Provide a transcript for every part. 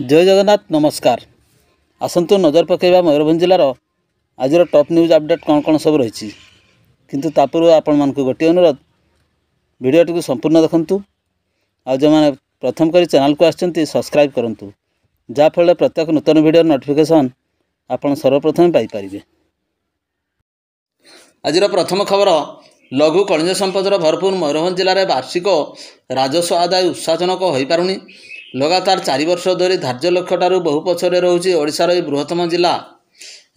जय जगन्नाथ नमस्कार। आसतु नजर पकेबा मयूरभंज जिलार आज टॉप न्यूज अपडेट कौन कौन सब रही किंतु पूर्व आपण मान गोटे अनुरोध वीडियोटी को संपूर्ण देखंतु आ जो मैंने प्रथम कर चैनल को आछंती सब्सक्राइब करंतु जाफल प्रत्येक नूतन वीडियो नोटिफिकेशन आपण सर्वप्रथम पाई परिबे। आज प्रथम खबर लघु खनिज संपदर भरपूर मयूरभंज जिले में वार्षिक राजस्व आदाय उत्साहजनक हो पारुनी। लगातार 4 वर्ष धरी धार्य लक्ष्य ठारू बहु पछरे रहुछि ओडिशार ए बृहत्तम जिला।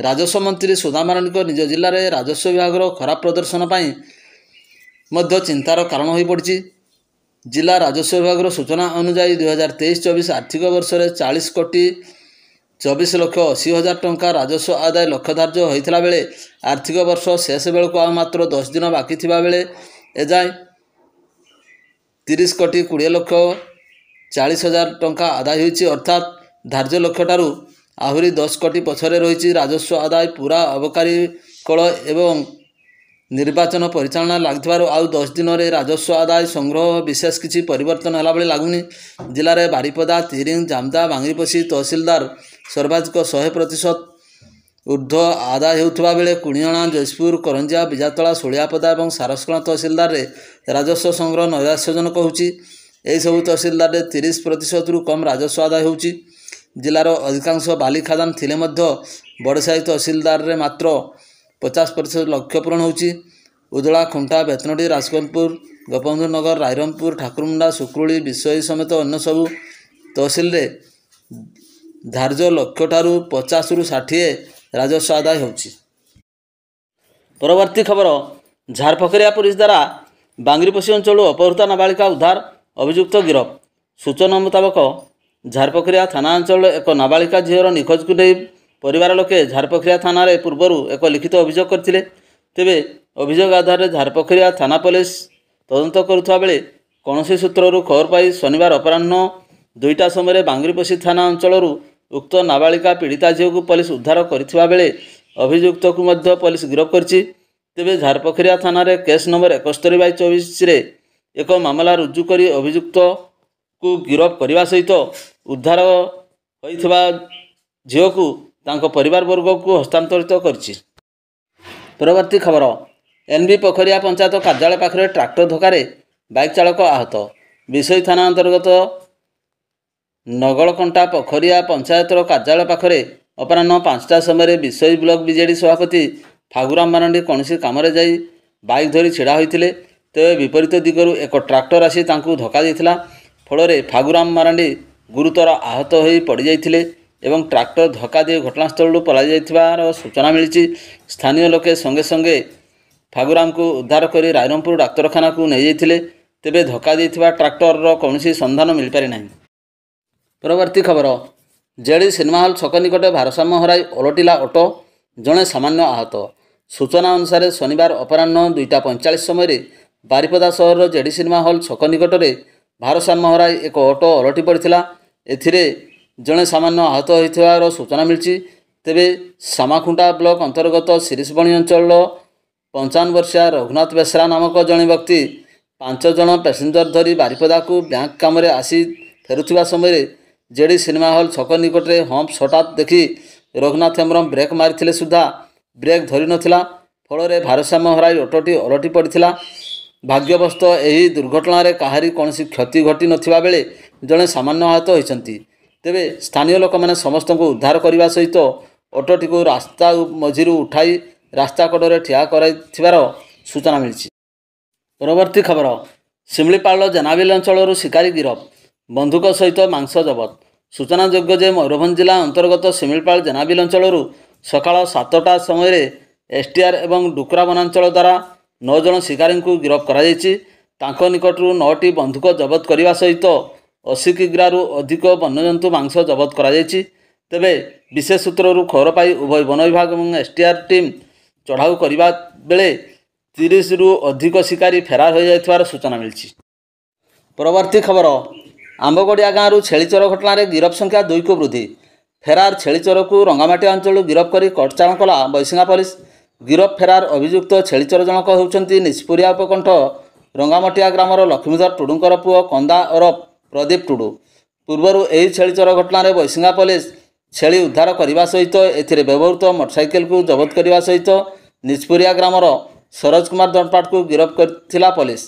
राजस्व मंत्री सुधा मारानी निज जिले में राजस्व विभाग खराब प्रदर्शन पर मध्य चिंतार कारण हो पड़ी। जिला राजस्व विभाग सूचना अनुसार 2023-24 आर्थिक वर्ष में 40 कोटी 24 लक्ष 80 हजार टंका राजस्व आदाय लक्ष्य धार्य होता बेले आर्थिक वर्ष शेष बेलू आ मात्र 10 दिन बाकी थिबा बेले एजाए 30 कोटी 20 लक्ष 40 हजार टंका आदाय होइछि। अर्थात धार्य लक्ष्य ठारू आहुरी 10 कोटी पछरे रही राजस्व आदाय पूरा अबकारी कल एवं निर्वाचन परिचालना लगिथबारु आउ 10 दिन में राजस्व आदाय संग्रह विशेष किसी परिवर्तन होला बेले लागुनी। जिले में बारिपदा तिरिंग जामदा बांगीपसी तहसिलदार सर्वाधिक 100% ऊर्ध्व आदाय होता बेले कुणियाणा जयपुर करंजिया बिजातला सोलियापदा और सारस्कला तहसिलदार रे राजस्व संग्रह नैराश्यजनक होउछि। एही सबु तहसिलदार रे 30% रु कम राजस्व आदाय होउछि। जिलार अधिकांश बाली खादान थिले मध्य बड़साई तहसिलदार रे मात्र 50% लक्ष्य पूरण होउछि। उदला खुंटा बेतनडी राजगंजपुर गोपबंधु नगर रायरमपुर ठाकुरमुंडा सुक्रुली विषयी समेत अन्य सबु तहसिल रे धार्य लक्ष्य ठारू 50 रु 60 राजस्व आदाय होउछि। परवर्ती खबर झारपकरिया पुलिस द्वारा बांगरीपसी अंचल अपहृता नाबालिका उद्धार अभियुक्त गिरफ। सूचना मुताबक झारपकरिया थाना अंचल एक नाबालिका झीर निखोज को नहीं परिवार लोके झारपखरिया थाना रे पूर्वर एक लिखित अभियोग करथिले। तेबे अभियोग आधार झारपखरिया थाना पुलिस तदंत करुवा बेले कौनसी सूत्रु खबर पाई शनिवार अपराह्न 2टा समय बांगरीपसी थाना अंचल उक्त नाबालिका पीड़िता झील को पुलिस उद्धार करथिबा बेले अभियुक्त को मध्य पुलिस गिरफ करछि। तेबे झारपखरिया थाना रे केस नंबर 71/24 रे एक मामला रुजु करी अभियुक्त को गिरफ करने सहित उद्धार होइथिबा झील को तांको परिवार वर्ग को हस्तांतरित करछि। परवर्ती खबर एनबी पोखरिया पंचायत कार्यालय पाखरे ट्रैक्टर धक्का बाइक चालक आहत। विषय थाना अंतर्गत नगलकंटा पोखरिया पंचायतर कार्यालय पाखरे अपराह्न 5टा समय विषय ब्लॉक बीजेडी सभापति फागुराम मारांडी कौन काम जाई बाइक धरी छिड़ा होते। तेज विपरीत दिगरू एक ट्रैक्टर आसी तांकू धक्का देइथिला। फल फागुराम मारांडी गुरुतर आहत हो पड़ जाइथिले एवं ट्रैक्टर धक्का दे घटनास्थल पलाई जाइथिबार सूचना मिली। स्थानीय लोके संगे संगे फागुराम को उद्धार कर रायरमपुर डाक्तरखाना को नहीं जाइथिले। तेबे धक्का देइथिबा ट्रैक्टर कौनसी संधान मिल पारि नाही। परवर्ती खबर जेडी सिनेमा हॉल छक निकट भारसाम्य हराई ओलटिला ऑटो जड़े सामान्य आहत। सूचना अनुसार शनिवार अपराह्न 2:45 समय बारिपदा सहर जेडी सिनेमा हॉल छक निकट में भारसाम्य हराई एक ऑटो ओलटि पड़ता। एथिरे जड़े सामान्य आहत होइथिबार सूचना मिली। तेबे सामाखुंटा ब्लॉक अंतर्गत शिरीषबणी अंचल 55 वर्षीय रघुनाथ बेसरा नामक जड़े व्यक्ति 5 जन पैसेंजर धरी बारिपदा को बैंक काम आसी फेरुथिबा समय जेडी सिनेमा हॉल छक निकट में हम्प्स हठात देखि रघुनाथ हेम्ब्रम ब्रेक मारिथिले सुधा ब्रेक धरी नथिला। फल भारसाम्य हराई ऑटोटी ओलटि पड़ता। भाग्यवश यही दुर्घटना कहारी कौन क्षति घटी नथिबा बेले जड़े सामान्य आहत होइछंती। तेबे स्थानीय लोक मैंने समस्त को उद्धार करने सहित ऑटोटी को रास्ता मझी उठाई रास्ता कड़े ठिया कराइथिबार सूचना मिली। परवर्ती खबर शिमलीपाल जेनाबिल अंचल शिकारी गिरफ बंधुक सहित मांस जबत। सूचना योग्य जे मयूरभंज जिला अंतर्गत शिमलीपाल जेनाबिल अंचल सकाळ 7टा समय एसटीआर एवं डुकरा वनांचल द्वारा 9 जन शिकारी को गिरफ करा जायछि। तांको निकटरू 9टी बंधुक जबत करने सहित 80 किग्रारू अधिक वन्यजंतु मांस जबत करा जायछि। तेबे विशेष सूत्रु खबर पाई उभय वन विभाग और एसटीआर टीम चढ़ाऊ करने बेले 30 रु अधिक शिकारी फेरार हो जाइथिबार सूचना मिली। परवर्ती खबर आंबगड़िया गाँव छेली चोर घटना गिरफ संख्या 2 को वृद्धि। फेरार छेली चोर को रंगामाटी अंचल गिरफ कर कटचाण कला बैसिंगा पुलिस। गिरफ फेरार अभियुक्त छेली चोर जनक होउछंती निष्पुरिया उपकंठ रंगामाटिया ग्रामर लक्ष्मीधर टुडुंकर पुओ कंदा ओरफ प्रदीप टुडू। ପୂର୍ବରୁ ଏହି ଛେଳି ଚୋର ଘଟଣାରେ ବୈଶିଙ୍ଗା ପୋଲିସ ଛେଳି ଉଦ୍ଧାର କରିବା ସହିତ ଏଥିରେ ବ୍ୟବହୃତ ମୋଟରସାଇକେଲକୁ ଜବତ କରିବା ସହିତ ନିଜପୁରିଆ ଗ୍ରାମର ସରୋଜ କୁମାର ଦଣ୍ଡପାଟକୁ ଗିରଫ କରିଥିଲା ପୋଲିସ।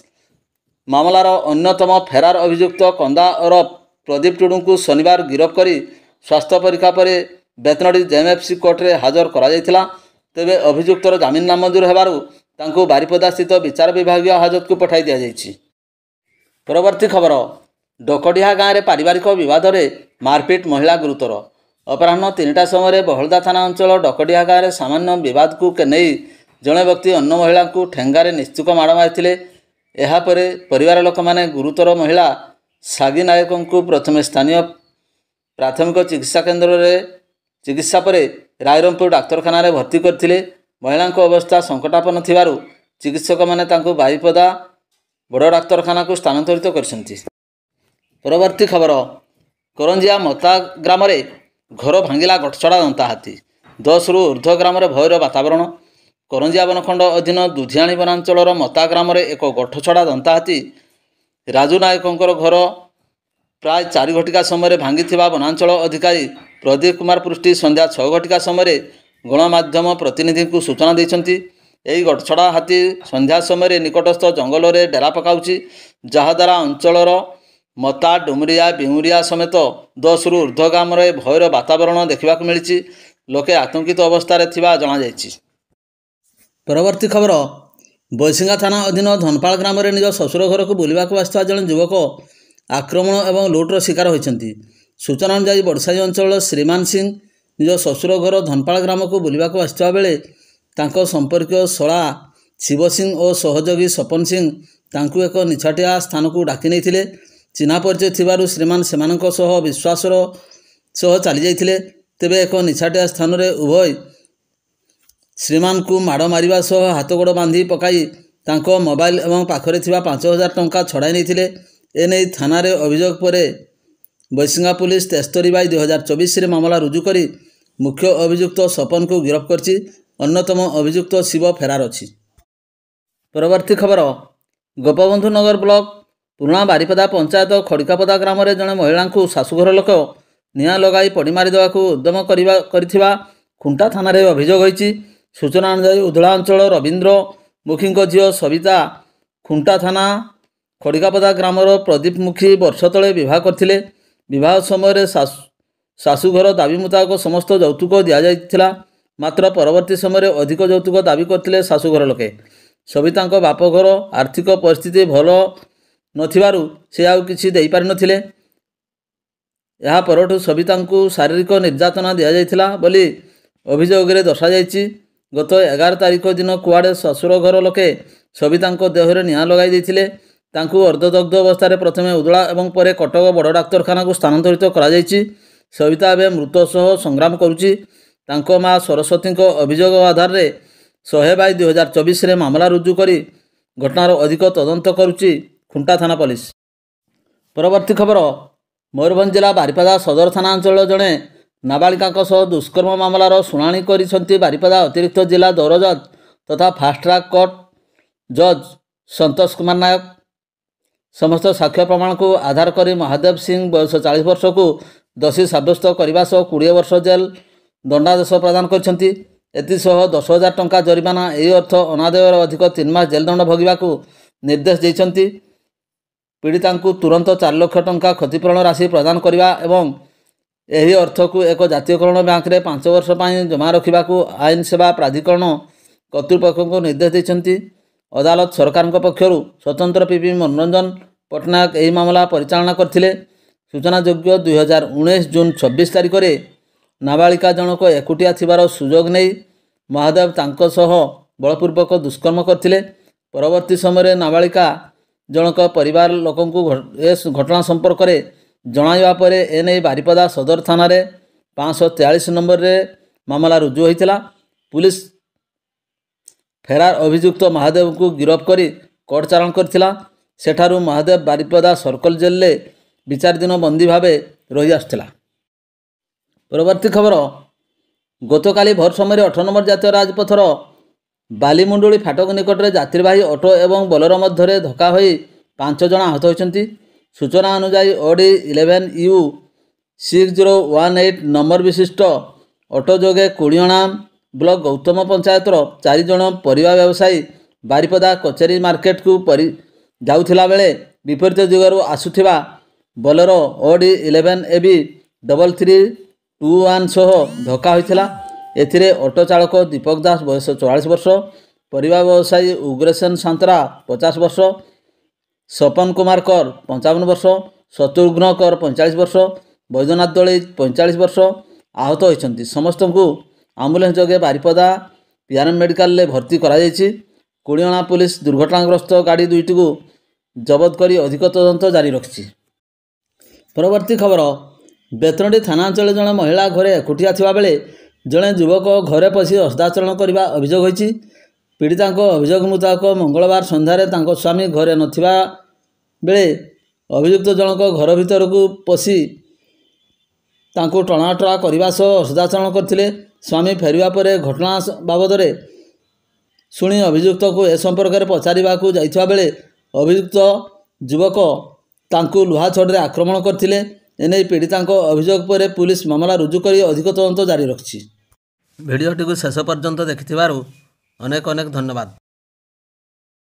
ମାମଲାର ଅନ୍ୟତମ ଫେରାର ଅଭିଯୁକ୍ତ କନ୍ଦା ଓରଫ ପ୍ରଦୀପ ଟୁଡୁଙ୍କୁ ଶନିବାର ଗିରଫ କରି ସ୍ୱାସ୍ଥ୍ୟ ପରୀକ୍ଷା ପରେ ବେତନଡ଼ି ଜେଏମ୍ଏଫସି କୋର୍ଟରେ ହାଜର କରାଯାଇଥିଲା। ତେବେ ଅଭିଯୁକ୍ତର ଜାମିନ ନାମଞ୍ଜୁର ହେବାରୁ ତାଙ୍କୁ ବାରିପଦାସ୍ଥିତ ବିଚାର ବିଭାଗୀୟ ହାଜତକୁ ପଠାଇ ଦିଆଯାଇଛି। ପରବର୍ତ୍ତୀ ଖବର, ଡକଡିହା ଗାଁରେ ପାରିବାରିକ ବିବାଦରେ ମାରପିଟ, ମହିଳା ଗୁରୁତର। ଅପରାହ୍ନ 3ଟା ସମୟରେ ବହଳଦା ଥାନା ଅଞ୍ଚଳ ଡକଡିହା ଗାଁରେ ସାମାନ୍ୟ ବିବାଦକୁ ନେଇ ଜଣେ ବ୍ୟକ୍ତି ଅନ୍ୟ ମହିଳାଙ୍କୁ ଠେଙ୍ଗାରେ ନିସ୍ତୁକ ମାଡ଼ ମାରିଥିଲେ। ଏହାପରେ ପରିବାର ଲୋକମାନେ ଗୁରୁତର ମହିଳା ସାଗି ନାୟକଙ୍କୁ ପ୍ରଥମେ ସ୍ଥାନୀୟ ପ୍ରାଥମିକ ଚିକିତ୍ସା କେନ୍ଦ୍ରରେ ଚିକିତ୍ସା ପରେ ରାଇରଙ୍ଗପୁର ଡାକ୍ତରଖାନାରେ ଭର୍ତ୍ତି କରିଥିଲେ। ମହିଳାଙ୍କ ଅବସ୍ଥା ସଙ୍କଟାପନ୍ନ ଥିବାରୁ ଚିକିତ୍ସକମାନେ ତାଙ୍କୁ ବାରିପଦା ବଡ଼ ଡାକ୍ତରଖାନାକୁ ସ୍ଥାନାନ୍ତରିତ କରିଛନ୍ତି। ପରବର୍ତ୍ତୀ ଖବର, କରଞ୍ଜିଆ ମତା ଗ୍ରାମରେ ଘର ଭାଙ୍ଗିଲା ଗଟଛଡ଼ା ଦନ୍ତା ହାତୀ। 10ରୁ ଉର୍ଦ୍ଧ୍ୱ ଗ୍ରାମରେ ଭୟର ବାତାବରଣ। କରଞ୍ଜିଆ ବନଖଣ୍ଡ ଅଧୀନ ଦୁଧିଆଣୀ ବନାଞ୍ଚଳର ମତା ଗ୍ରାମରେ ଏକ ଗଠଛଡ଼ା ଦନ୍ତା ହାତୀ ରାଜୁ ନାୟକଙ୍କର ଘର ପ୍ରାୟ 4 ଘଟିକା ସମୟରେ ଭାଙ୍ଗିଥିବା ବନାଞ୍ଚଳ ଅଧିକାରୀ ପ୍ରଦୀପ କୁମାର ପୃଷ୍ଟି ସନ୍ଧ୍ୟା 6 ଘଟିକା ସମୟରେ ଗଣମାଧ୍ୟମ ପ୍ରତିନିଧିଙ୍କୁ ସୂଚନା ଦେଇଛନ୍ତି। ଏହି ଗଟଛଡ଼ା ହାତୀ ସନ୍ଧ୍ୟା ସମୟରେ ନିକଟସ୍ଥ ଜଙ୍ଗଲରେ ଡେରା ପକାଉଛି, ଯାହାଦ୍ୱାରା ଅଞ୍ଚଳର ମତା, ଡୁମରିଆ, ବିଉଁରିଆ ସମେତ 10ରୁ ଉର୍ଦ୍ଧ୍ୱ ଗ୍ରାମରେ ଭୟର ବାତାବରଣ ଦେଖିବାକୁ ମିଳିଛି। ଲୋକେ ଆତଙ୍କିତ ଅବସ୍ଥାରେ ଥିବା ଜଣାଯାଇଛି। ପରବର୍ତ୍ତୀ ଖବର, ବୈଶିଙ୍ଗା ଥାନା ଅଧୀନ ଧନପାଳ ଗ୍ରାମରେ ନିଜ ଶ୍ୱଶୁର ଘରକୁ ବୁଲିବାକୁ ଆସିଥିବା ଜଣେ ଯୁବକ ଆକ୍ରମଣ ଏବଂ ଲୁଟ୍ର ଶିକାର ହୋଇଛନ୍ତି। ସୂଚନା ଅନୁଯାୟୀ ବଡ଼ସାହି ଅଞ୍ଚଳର ଶ୍ରୀମାନ ସିଂ ନିଜ ଶ୍ୱଶୁର ଘର ଧନପାଳ ଗ୍ରାମକୁ ବୁଲିବାକୁ ଆସିଥିବା ବେଳେ ତାଙ୍କ ସମ୍ପର୍କୀୟ ଶଳା ଶିବ ସିଂ ଓ ସହଯୋଗୀ ସପନ ସିଂ ତାଙ୍କୁ ଏକ ନିଛାଟିଆ ସ୍ଥାନକୁ ଡାକି ନେଇଥିଲେ। ଚିହ୍ନା ପରିଚୟ ଥିବାରୁ ଶ୍ରୀମାନ ସେମାନଙ୍କ ସହ ବିଶ୍ୱାସର ସହ ଚାଲିଯାଇଥିଲେ। ତେବେ ଏକ ନିଛାଟିଆ ସ୍ଥାନରେ ଉଭୟ ଶ୍ରୀମାନଙ୍କୁ ମାଡ଼ ମାରିବା ସହ ହାତଗୋଡ଼ ବାନ୍ଧି ପକାଇ ତାଙ୍କ ମୋବାଇଲ ଏବଂ ପାଖରେ ଥିବା 5,000 ଟଙ୍କା ଛଡ଼ାଇ ନେଇଥିଲେ। ଏନେଇ ଥାନାରେ ଅଭିଯୋଗ ପରେ ବୈଶିଙ୍ଗା ପୁଲିସ 73/2024ରେ ମାମଲା ରୁଜୁ କରି ମୁଖ୍ୟ ଅଭିଯୁକ୍ତ ସପନକୁ ଗିରଫ କରିଛି। ଅନ୍ୟତମ ଅଭିଯୁକ୍ତ ଶିବ ଫେରାର ଅଛି। ପରବର୍ତ୍ତୀ ଖବର, ଗୋପବନ୍ଧୁ ନଗର ବ୍ଲକ ପୁରୁଣା ବାରିପଦା ପଞ୍ଚାୟତ ଖଡ଼ିକାପଦା ଗ୍ରାମରେ ଜଣେ ମହିଳାଙ୍କୁ ଶାଶୁଘର ଲୋକ ନିଆଁ ଲଗାଇ ପୋଡ଼ି ମାରିଦେବାକୁ ଉଦ୍ୟମ କରିଥିବା ଖୁଣ୍ଟା ଥାନାରେ ଅଭିଯୋଗ ହୋଇଛି। ସୂଚନା ଅନୁଯାୟୀ ଉଧଳା ଅଞ୍ଚଳ ରବୀନ୍ଦ୍ର ମୁଖୀଙ୍କ ଝିଅ ସବିତା ଖୁଣ୍ଟା ଥାନା ଖଡ଼ିକାପଦା ଗ୍ରାମର ପ୍ରଦୀପ ମୁଖୀ ବର୍ଷ ତଳେ ବିବାହ କରିଥିଲେ। ବିବାହ ସମୟରେ ଶାଶୁଘର ଦାବି ମୁତାବକ ସମସ୍ତ ଯୌତୁକ ଦିଆଯାଇଥିଲା। ମାତ୍ର ପରବର୍ତ୍ତୀ ସମୟରେ ଅଧିକ ଯୌତୁକ ଦାବି କରିଥିଲେ ଶାଶୁଘର ଲୋକେ। ସବିତାଙ୍କ ବାପଘର ଆର୍ଥିକ ପରିସ୍ଥିତି ଭଲ ନଥିବାରୁ ସେ ଆଉ କିଛି ଦେଇପାରିନଥିଲେ। ଏହା ପରଠୁ ସବିତାଙ୍କୁ ଶାରୀରିକ ନିର୍ଯାତନା ଦିଆଯାଇଥିଲା ବୋଲି ଅଭିଯୋଗରେ ଦର୍ଶାଯାଇଛି। ଗତ 11 ତାରିଖ ଦିନ କୁଆଡ଼େ ଶ୍ୱଶୁର ଘର ଲୋକେ ସବିତାଙ୍କ ଦେହରେ ନିଆଁ ଲଗାଇ ଦେଇଥିଲେ। ତାଙ୍କୁ ଅର୍ଦ୍ଧଦଗ୍ଧ ଅବସ୍ଥାରେ ପ୍ରଥମେ ଉଦଳା ଏବଂ ପରେ କଟକ ବଡ଼ ଡାକ୍ତରଖାନାକୁ ସ୍ଥାନାନ୍ତରିତ କରାଯାଇଛି। ସବିତା ଏବେ ମୃତ ସହ ସଂଗ୍ରାମ କରୁଛି। ତାଙ୍କ ମା ସରସ୍ୱତୀଙ୍କ ଅଭିଯୋଗ ଆଧାରରେ 100/2024ରେ ମାମଲା ରୁଜୁ କରି ଘଟଣାର ଅଧିକ ତଦନ୍ତ କରୁଛି ଖୁଣ୍ଟା ଥାନା ପୋଲିସ। ପରବର୍ତ୍ତୀ ଖବର, ମୟୂରଭଞ୍ଜ ଜିଲ୍ଲା ବାରିପଦା ସଦର ଥାନା ଅଞ୍ଚଳର ଜଣେ ନାବାଳିକାଙ୍କ ସହ ଦୁଷ୍କର୍ମ ମାମଲାର ଶୁଣାଣି କରିଛନ୍ତି ବାରିପଦା ଅତିରିକ୍ତ ଜିଲ୍ଲା ଦୌର ଜଜ୍ ତଥା ଫାଷ୍ଟ ଟ୍ରାକ୍ କୋର୍ଟ ଜଜ୍ ସନ୍ତୋଷ କୁମାର ନାୟକ। ସମସ୍ତ ସାକ୍ଷ୍ୟ ପ୍ରମାଣକୁ ଆଧାର କରି ମହାଦେବ ସିଂ ବୟସ 40 ବର୍ଷକୁ ଦୋଷୀ ସାବ୍ୟସ୍ତ କରିବା ସହ 20 ବର୍ଷ ଜେଲ ଦଣ୍ଡାଦେଶ ପ୍ରଦାନ କରିଛନ୍ତି। ଏଥିସହ 10,000 ଟଙ୍କା ଜରିମାନା, ଏହି ଅର୍ଥ ଅନାଦାୟର ଅଧିକ 3 ମାସ ଜେଲ ଦଣ୍ଡ ଭୋଗିବାକୁ ନିର୍ଦ୍ଦେଶ ଦେଇଛନ୍ତି। ପୀଡ଼ିତାଙ୍କୁ ତୁରନ୍ତ 4 ଲକ୍ଷ ଟଙ୍କା କ୍ଷତିପୂରଣ ରାଶି ପ୍ରଦାନ କରିବା ଏବଂ ଏହି ଅର୍ଥକୁ ଏକ ଜାତୀୟକରଣ ବ୍ୟାଙ୍କରେ 5 ବର୍ଷ ପାଇଁ ଜମା ରଖିବାକୁ ଆଇନ ସେବା ପ୍ରାଧିକରଣ କର୍ତ୍ତୃପକ୍ଷଙ୍କୁ ନିର୍ଦ୍ଦେଶ ଦେଇଛନ୍ତି। ଅଦାଲତ ସରକାରଙ୍କ ପକ୍ଷରୁ ସ୍ୱତନ୍ତ୍ର ପିପି ମନୋରଞ୍ଜନ ପଟ୍ଟନାୟକ ଏହି ମାମଲା ପରିଚାଳନା କରିଥିଲେ। ସୂଚନାଯୋଗ୍ୟ 2019 ଜୁନ 26 ତାରିଖରେ ନାବାଳିକା ଜଣକ ଏକୁଟିଆ ଥିବାର ସୁଯୋଗ ନେଇ ମହାଦେବ ତାଙ୍କ ସହ ବଳପୂର୍ବକ ଦୁଷ୍କର୍ମ କରିଥିଲେ। ପରବର୍ତ୍ତୀ ସମୟରେ ନାବାଳିକା ଜଣକ ପରିବାର ଲୋକଙ୍କୁ ଏ ଘଟଣା ସମ୍ପର୍କରେ ଜଣାଇବା ପରେ ଏନେଇ ବାରିପଦା ସଦର ଥାନାରେ 543 ନମ୍ବରରେ ମାମଲା ରୁଜୁ ହୋଇଥିଲା। ପୁଲିସ ଫେରାର ଅଭିଯୁକ୍ତ ମହାଦେବଙ୍କୁ ଗିରଫ କରି କୋର୍ଟ ଚାଲାଣ କରିଥିଲା। ସେଠାରୁ ମହାଦେବ ବାରିପଦା ସର୍କଲ ଜେଲରେ ବିଚାରଧୀନ ବନ୍ଦୀ ଭାବେ ରହି ଆସୁଥିଲା। ପରବର୍ତ୍ତୀ ଖବର, ଗତକାଲି ଭୋର ସମୟରେ 18 ନମ୍ବର ଜାତୀୟ ରାଜପଥର ବାଲିମୁଣ୍ଡୁଳି ଫାଟକ ନିକଟରେ ଯାତ୍ରୀବାହୀ ଅଟୋ ଏବଂ ବୋଲେରୋ ମଧ୍ୟରେ ଧକ୍କା ହୋଇ 5 ଜଣ ଆହତ ହୋଇଛନ୍ତି। ସୂଚନା ଅନୁଯାୟୀ ଅଡି 11U6018 ନମ୍ବର ବିଶିଷ୍ଟ ଅଟୋ ଯୋଗେ କୁଡ଼ିଅଣା ବ୍ଲକ ଗୌତମ ପଞ୍ଚାୟତର 4 ଜଣ ପରିବା ବ୍ୟବସାୟୀ ବାରିପଦା କଚେରୀ ମାର୍କେଟକୁ ଯାଉଥିଲା ବେଳେ ବିପରୀତ ଦିଗରୁ ଆସୁଥିବା ବୋଲେରୋ ଅଡି 11AB3321 ସହ ଧକ୍କା ହୋଇଥିଲା। ଏଥିରେ ଅଟୋ ଚାଳକ ଦୀପକ ଦାସ ବୟସ 44 ବର୍ଷ, ପରିବା ବ୍ୟବସାୟୀ ଉଗ୍ରସେନ ସାନ୍ତରା 50 ବର୍ଷ, ସପନ କୁମାର କର 55 ବର୍ଷ, ଶତ୍ରୁଘ୍ନ କର 45 ବର୍ଷ, ବୈଦ୍ୟନାଥ ଦଳେଇ 45 ବର୍ଷ ଆହତ ହୋଇଛନ୍ତି। ସମସ୍ତଙ୍କୁ ଆମ୍ବୁଲାନ୍ସ ଯୋଗେ ବାରିପଦା ପିଆରଏମ୍ ମେଡିକାଲରେ ଭର୍ତ୍ତି କରାଯାଇଛି। କୁଡ଼ିଅଣା ପୁଲିସ ଦୁର୍ଘଟଣାଗ୍ରସ୍ତ ଗାଡ଼ି ଦୁଇଟିକୁ ଜବତ କରି ଅଧିକ ତଦନ୍ତ ଜାରି ରଖିଛି। ପରବର୍ତ୍ତୀ ଖବର, ବେତନଟୀ ଥାନା ଅଞ୍ଚଳରେ ଜଣେ ମହିଳା ଘରେ ଏକୁଟିଆ ଥିବାବେଳେ ଜଣେ ଯୁବକ ଘରେ ପଶି ଅସଦାଚରଣ କରିବା ଅଭିଯୋଗ ହୋଇଛି। ପୀଡ଼ିତାଙ୍କ ଅଭିଯୋଗ ମୁତାବକ ମଙ୍ଗଳବାର ସନ୍ଧ୍ୟାରେ ତାଙ୍କ ସ୍ୱାମୀ ଘରେ ନଥିବା ବେଳେ ଅଭିଯୁକ୍ତ ଜଣକ ଘର ଭିତରକୁ ପଶି ତାଙ୍କୁ ଟଣାଓଟରା କରିବା ସହ ଅସଦାଚରଣ କରିଥିଲେ। ସ୍ୱାମୀ ଫେରିବା ପରେ ଘଟଣା ବାବଦରେ ଶୁଣି ଅଭିଯୁକ୍ତକୁ ଏ ସମ୍ପର୍କରେ ପଚାରିବାକୁ ଯାଇଥିବା ବେଳେ ଅଭିଯୁକ୍ତ ଯୁବକ ତାଙ୍କୁ ଲୁହା ଛଡ଼ିରେ ଆକ୍ରମଣ କରିଥିଲେ। ଏନେଇ ପୀଡ଼ିତାଙ୍କ ଅଭିଯୋଗ ପରେ ପୁଲିସ ମାମଲା ରୁଜୁ କରି ଅଧିକ ତଦନ୍ତ ଜାରି ରଖିଛି। ଭିଡ଼ିଓଟିକୁ ଶେଷ ପର୍ଯ୍ୟନ୍ତ ଦେଖିଥିବାରୁ ଅନେକ ଅନେକ ଧନ୍ୟବାଦ।